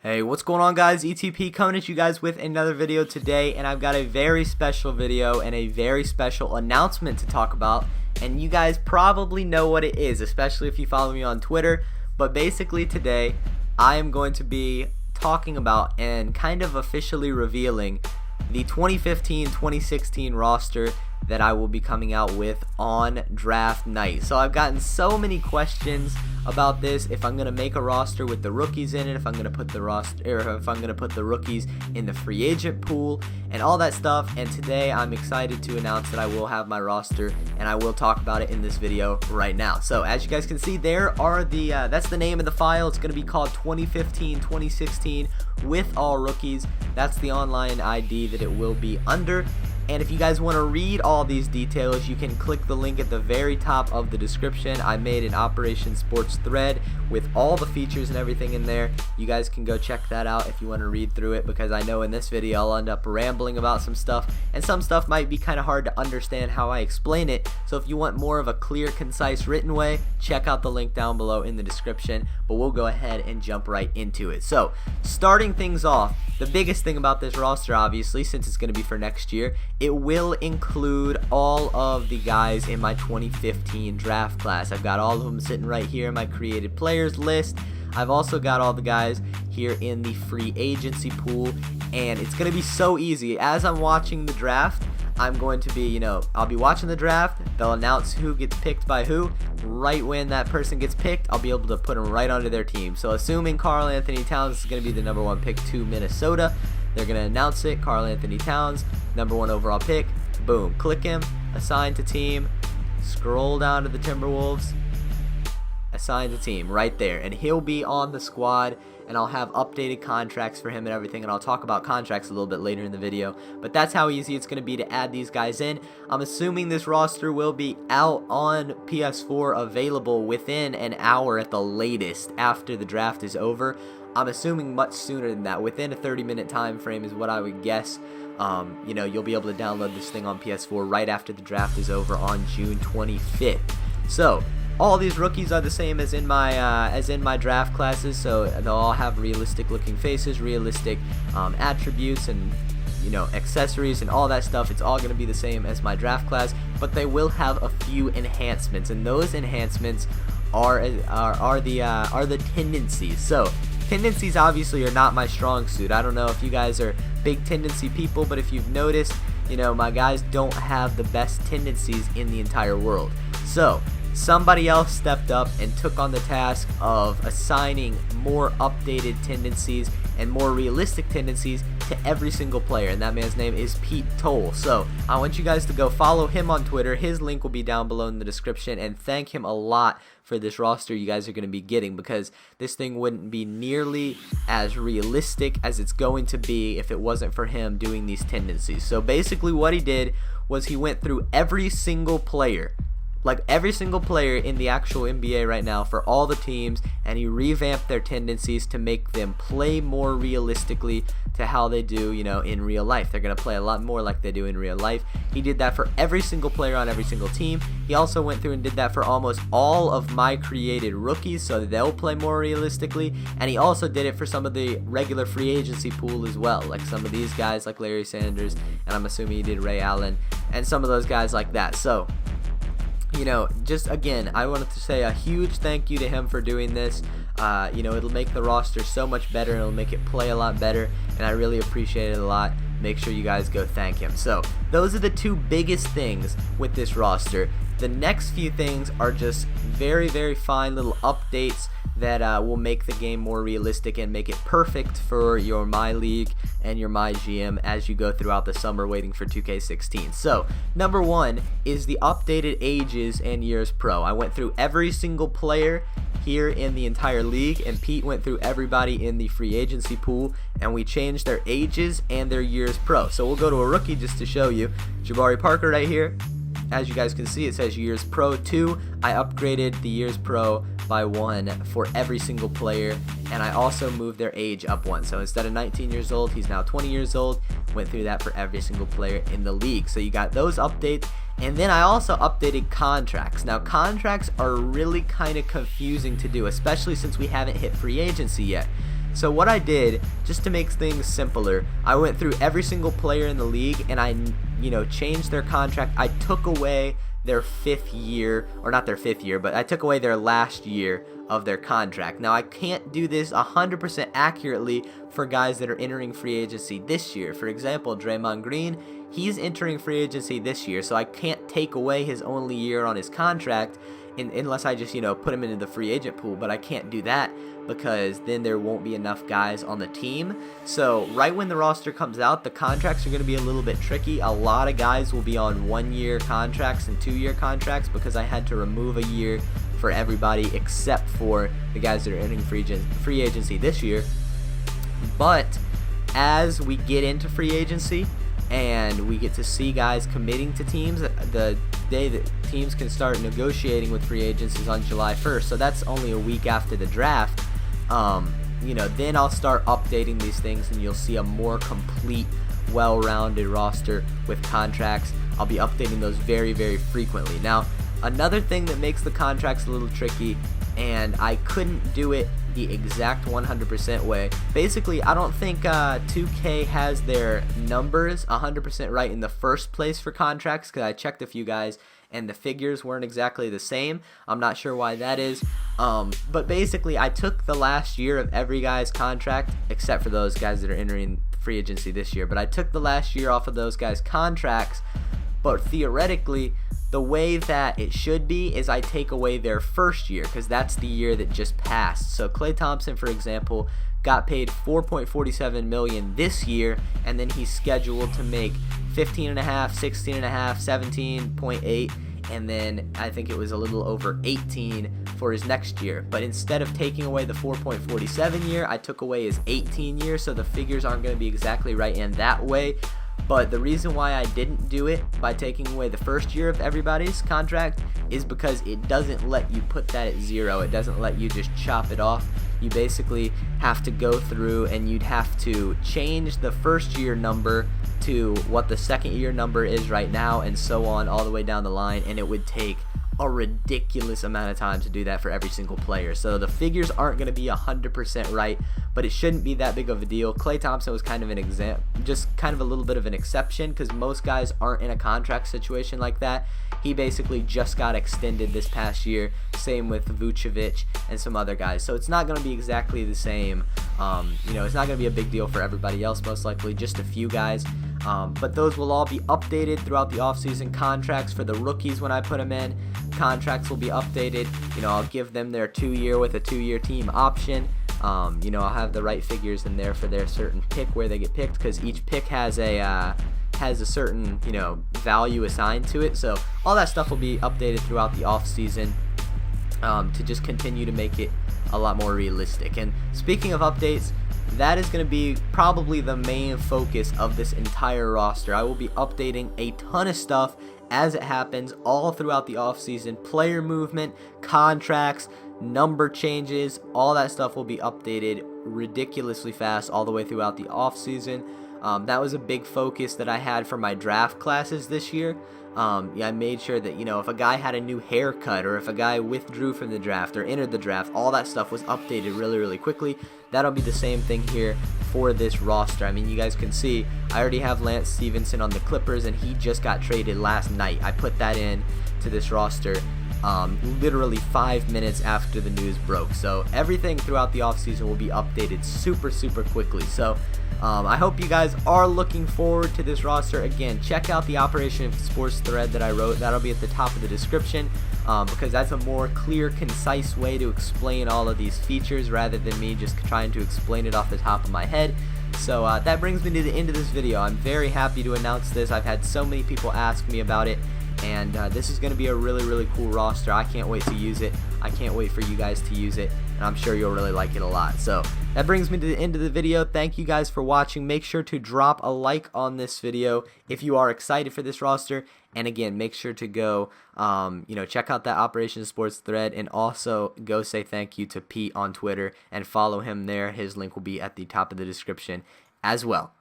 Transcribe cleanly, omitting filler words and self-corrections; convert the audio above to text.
Hey, what's going on, guys? ETP coming at you guys with another video today, and I've got a very special video and a very special announcement to talk about, and you guys probably know what it is, especially if you follow me on Twitter. But basically today I am going to be talking about and kind of officially revealing the 2015-2016 roster that I will be coming out with on draft night. So I've gotten so many questions about this, if I'm gonna make a roster with the rookies in it, if I'm gonna put the roster, or if I'm gonna put the rookies in the free agent pool and all that stuff. And today I'm excited to announce that I will have my roster, and I will talk about it in this video right now. So as you guys can see, there are the that's the name of the file. It's gonna be called 2015-2016 with all rookies. That's the online ID that it will be under. And if you guys want to read all these details, you can click the link at the very top of the description. I made an Operation Sports thread with all the features and everything in there. You guys can go check that out if you want to read through it, because I know in this video I'll end up rambling about some stuff, and some stuff might be kind of hard to understand how I explain it. So if you want more of a clear, concise, written way, check out the link down below in the description. But we'll go ahead and jump right into it. So starting things off, the biggest thing about this roster, obviously, since it's going to be for next year, it will include all of the guys in my 2015 draft class. I've got all of them sitting right here in my created players list. I've also got all the guys here in the free agency pool, and it's going to be so easy. As I'm watching the draft, I'm going to be, I'll be watching the draft. They'll announce who gets picked by who. Right when that person gets picked, I'll be able to put them right onto their team. So assuming Karl-Anthony Towns is going to be the #1 pick to Minnesota, they're going to announce it. Karl-Anthony Towns, #1 overall pick. Boom. Click him. Assign to team. Scroll down to the Timberwolves. Assign to team right there. And he'll be on the squad, and I'll have updated contracts for him and everything, and I'll talk about contracts a little bit later in the video. But that's how easy it's going to be to add these guys in. I'm assuming this roster will be out on PS4, available within an hour at the latest after the draft is over. I'm assuming much sooner than that. Within a 30-minute time frame is what I would guess. You'll be able to download this thing on PS4 right after the draft is over on June 25th. So all these rookies are the same as in my draft classes, so they'll all have realistic looking faces, realistic attributes, and accessories and all that stuff. It's all going to be the same as my draft class, but they will have a few enhancements, and those enhancements are the tendencies. So tendencies obviously are not my strong suit. I don't know if you guys are big tendency people, but if you've noticed, my guys don't have the best tendencies in the entire world. So somebody else stepped up and took on the task of assigning more updated tendencies and more realistic tendencies to every single player, and that man's name is Pete Toll. So I want you guys to go follow him on Twitter. His link will be down below in the description, and thank him a lot for this roster you guys are going to be getting, because this thing wouldn't be nearly as realistic as it's going to be if it wasn't for him doing these tendencies. So basically what he did was he went through every single player, like every single player in the actual NBA right now for all the teams, and he revamped their tendencies to make them play more realistically to how they do, in real life. They're going to play a lot more like they do in real life. He did that for every single player on every single team. He also went through and did that for almost all of my created rookies, so they'll play more realistically. And he also did it for some of the regular free agency pool as well, like some of these guys like Larry Sanders, and I'm assuming he did Ray Allen, and some of those guys like that. So just again, I wanted to say a huge thank you to him for doing this. It'll make the roster so much better, and it'll make it play a lot better, and I really appreciate it a lot. Make sure you guys go thank him. So those are the two biggest things with this roster. The next few things are just very, very fine little updates that will make the game more realistic and make it perfect for your My League and your My GM as you go throughout the summer waiting for 2K16. So #1 is the updated ages and years pro. I went through every single player here in the entire league, and Pete went through everybody in the free agency pool, and we changed their ages and their years pro. So we'll go to a rookie just to show you. Jabari Parker right here. As you guys can see, it says years pro 2. I upgraded the years pro by 1 for every single player, and I also moved their age up 1. So instead of 19 years old, he's now 20 years old. Went through that for every single player in the league. So you got those updates, and then I also updated contracts. Now contracts are really kind of confusing to do, especially since we haven't hit free agency yet. So what I did, just to make things simpler, I went through every single player in the league and I changed their contract. I took away their 5th year, or not their 5th year, but I took away their last year of their contract. Now I can't do this 100% accurately for guys that are entering free agency this year. For example, Draymond Green, he's entering free agency this year, so I can't take away his only year on his contract unless I just put him into the free agent pool. But I can't do that because then there won't be enough guys on the team. So right when the roster comes out, the contracts are going to be a little bit tricky. A lot of guys will be on 1-year contracts and 2-year contracts because I had to remove a year for everybody except for the guys that are entering free agency this year. But as we get into free agency and we get to see guys committing to teams, the day that teams can start negotiating with free agents is on July 1st. So that's only a week after the draft. Then I'll start updating these things and you'll see a more complete, well-rounded roster with contracts. I'll be updating those very, very frequently. Now, another thing that makes the contracts a little tricky, and I couldn't do it the exact 100% way. Basically, I don't think 2K has their numbers 100% right in the first place for contracts, because I checked a few guys and the figures weren't exactly the same. I'm not sure why that is. But basically, I took the last year of every guy's contract, except for those guys that are entering free agency this year. But I took the last year off of those guys' contracts. But theoretically, the way that it should be is I take away their first year, because that's the year that just passed. So Klay Thompson, for example, got paid $4.47 million this year, and then he's scheduled to make $15.5, $16.5, $17.8, and then I think it was a little over 18 for his next year. But instead of taking away the 4.47 year, I took away his 18 year, so the figures aren't going to be exactly right in that way. But the reason why I didn't do it by taking away the first year of everybody's contract is because it doesn't let you put that at 0. It doesn't let you just chop it off. You basically have to go through and you'd have to change the first year number to what the second year number is right now, and so on all the way down the line, and it would take a ridiculous amount of time to do that for every single player. So the figures aren't going to be 100% right, but it shouldn't be that big of a deal. Klay Thompson was kind of just kind of a little bit of an exception, because most guys aren't in a contract situation like that. He basically just got extended this past year. Same with Vucevic and some other guys. So it's not going to be exactly the same. It's not going to be a big deal for everybody else, most likely just a few guys. But those will all be updated throughout the offseason. Contracts for the rookies, when I put them in, contracts will be updated. I'll give them their 2-year with a 2-year team option. I'll have the right figures in there for their certain pick where they get picked, because each pick has a certain value assigned to it. So all that stuff will be updated throughout the offseason to just continue to make it a lot more realistic. And speaking of updates, that is going to be probably the main focus of this entire roster. I will be updating a ton of stuff as it happens all throughout the offseason. Player movement, contracts, number changes, all that stuff will be updated ridiculously fast all the way throughout the offseason. That was a big focus that I had for my draft classes this year. I made sure that, if a guy had a new haircut, or if a guy withdrew from the draft or entered the draft, all that stuff was updated really, really quickly. That'll be the same thing here for this roster. I mean, you guys can see I already have Lance Stevenson on the Clippers, and he just got traded last night. I put that in to this roster literally 5 minutes after the news broke. So everything throughout the offseason will be updated super, super quickly. So I hope you guys are looking forward to this roster. Again, check out the Operation Sports thread that I wrote. That'll be at the top of the description, because that's a more clear, concise way to explain all of these features rather than me just trying to explain it off the top of my head. So that brings me to the end of this video. I'm very happy to announce this. I've had so many people ask me about it, and this is going to be a really, really cool roster. I can't wait to use it. I can't wait for you guys to use it, and I'm sure you'll really like it a lot. So that brings me to the end of the video. Thank you guys for watching. Make sure to drop a like on this video if you are excited for this roster. And again, make sure to go check out that Operation Sports thread, and also go say thank you to Pete on Twitter and follow him there. His link will be at the top of the description as well.